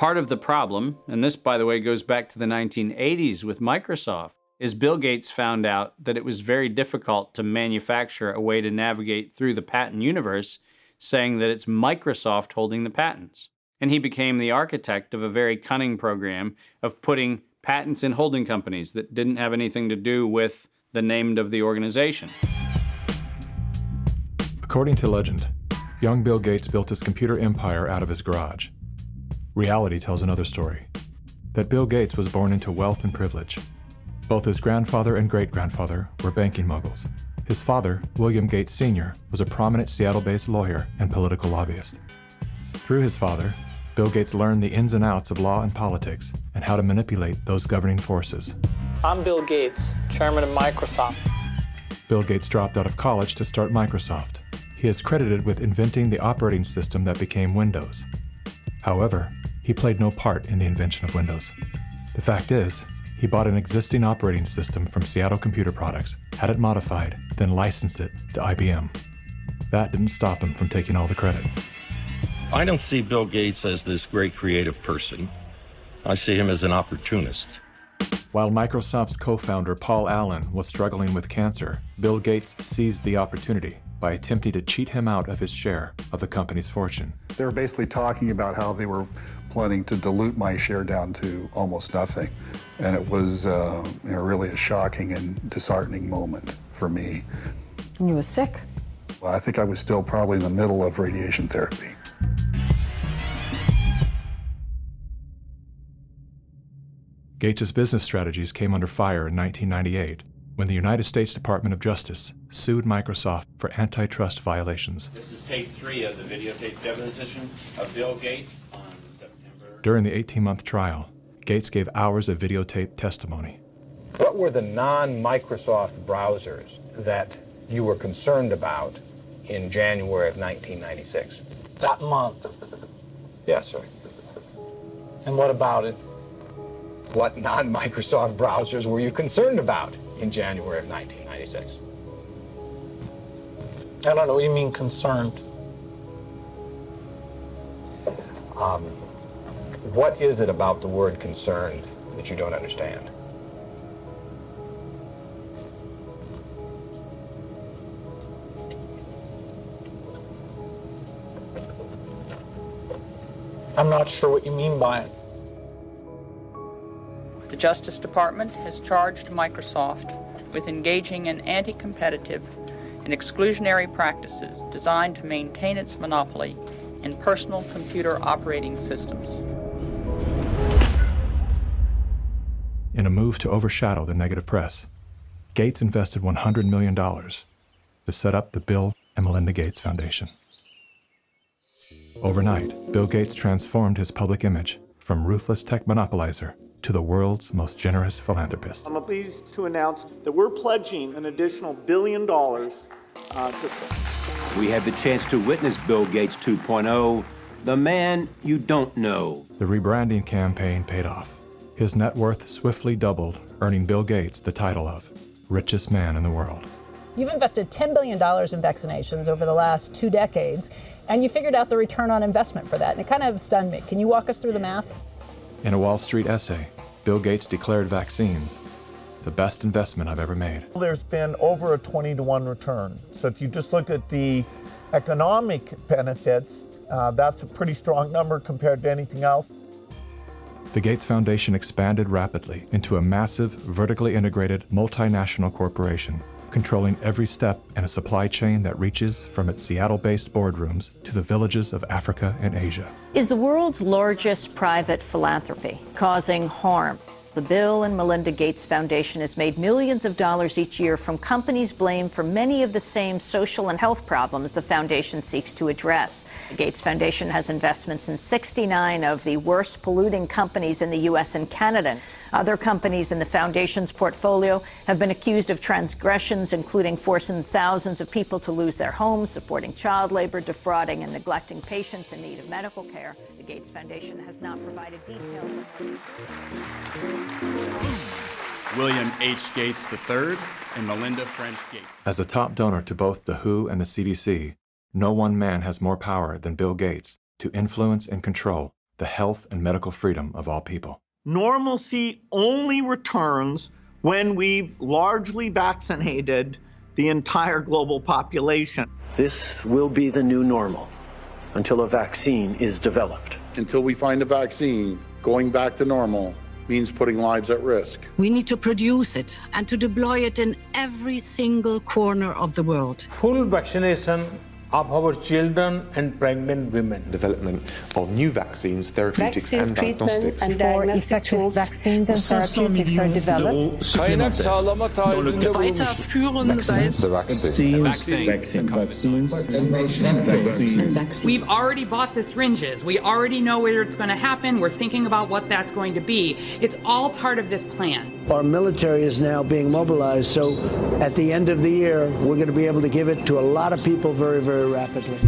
Part of the problem, and this, by the way, goes back to the 1980s with Microsoft, is Bill Gates found out that it was very difficult to manufacture a way to navigate through the patent universe, saying that it's Microsoft holding the patents. And he became the architect of a very cunning program of putting patents in holding companies that didn't have anything to do with the name of the organization. According to legend, young Bill Gates built his computer empire out of his garage. Reality tells another story, that Bill Gates was born into wealth and privilege. Both his grandfather and great-grandfather were banking moguls. His father, William Gates Sr., was a prominent Seattle-based lawyer and political lobbyist. Through his father, Bill Gates learned the ins and outs of law and politics and how to manipulate those governing forces. I'm Bill Gates, chairman of Microsoft. Bill Gates dropped out of college to start Microsoft. He is credited with inventing the operating system that became Windows. However, he played no part in the invention of Windows. The fact is, he bought an existing operating system from Seattle Computer Products, had it modified, then licensed it to IBM. That didn't stop him from taking all the credit. I don't see Bill Gates as this great creative person. I see him as an opportunist. While Microsoft's co-founder Paul Allen was struggling with cancer, Bill Gates seized the opportunity by attempting to cheat him out of his share of the company's fortune. They were basically talking about how they were planning to dilute my share down to almost nothing. And it was really a shocking and disheartening moment for me. And you were sick? Well, I think I was still probably in the middle of radiation therapy. Gates' business strategies came under fire in 1998 when the United States Department of Justice sued Microsoft for antitrust violations. This is tape 3 of the videotape deposition of Bill Gates on September. During the 18-month trial, Gates gave hours of videotape testimony. What were the non-Microsoft browsers that you were concerned about in January of 1996? That month. Yes, sir. And what about it? What non-Microsoft browsers were you concerned about in January of 1996? I don't know what you mean concerned. What is it about the word concerned that you don't understand? I'm not sure what you mean by it. The Justice Department has charged Microsoft with engaging in anti-competitive and exclusionary practices designed to maintain its monopoly in personal computer operating systems. In a move to overshadow the negative press, Gates invested $100 million to set up the Bill and Melinda Gates Foundation. Overnight, Bill Gates transformed his public image from ruthless tech monopolizer to the world's most generous philanthropist. I'm pleased to announce that we're pledging an additional $1 billion to SARS. We had the chance to witness Bill Gates 2.0, the man you don't know. The rebranding campaign paid off. His net worth swiftly doubled, earning Bill Gates the title of richest man in the world. You've invested $10 billion in vaccinations over the last 2 decades, and you figured out the return on investment for that, and it kind of stunned me. Can you walk us through the math? In a Wall Street essay, Bill Gates declared vaccines the best investment I've ever made. There's been over a 20-to-1 return. So if you just look at the economic benefits, that's a pretty strong number compared to anything else. The Gates Foundation expanded rapidly into a massive, vertically integrated, multinational corporation, controlling every step in a supply chain that reaches from its Seattle-based boardrooms to the villages of Africa and Asia. Is the world's largest private philanthropy causing harm? The Bill and Melinda Gates Foundation has made millions of dollars each year from companies blamed for many of the same social and health problems the foundation seeks to address. The Gates Foundation has investments in 69 of the worst polluting companies in the U.S. and Canada. Other companies in the foundation's portfolio have been accused of transgressions, including forcing thousands of people to lose their homes, supporting child labor, defrauding and neglecting patients in need of medical care. The Gates Foundation has not provided details. William H. Gates III and Melinda French Gates. As a top donor to both the WHO and the CDC, no one man has more power than Bill Gates to influence and control the health and medical freedom of all people. Normalcy only returns when we've largely vaccinated the entire global population. This will be the new normal until a vaccine is developed. Until we find a vaccine, going back to normal means putting lives at risk. We need to produce it and to deploy it in every single corner of the world. Full vaccination of our children and pregnant women. Development of new vaccines, therapeutics and diagnostics. Before effective vaccines and therapeutics are developed. We've already bought the syringes. We already know where it's going to happen. We're thinking about what that's going to be. It's all part of this plan. Our military is now being mobilized, so at the end of the year, we're going to be able to give it to a lot of people very, very rapidly.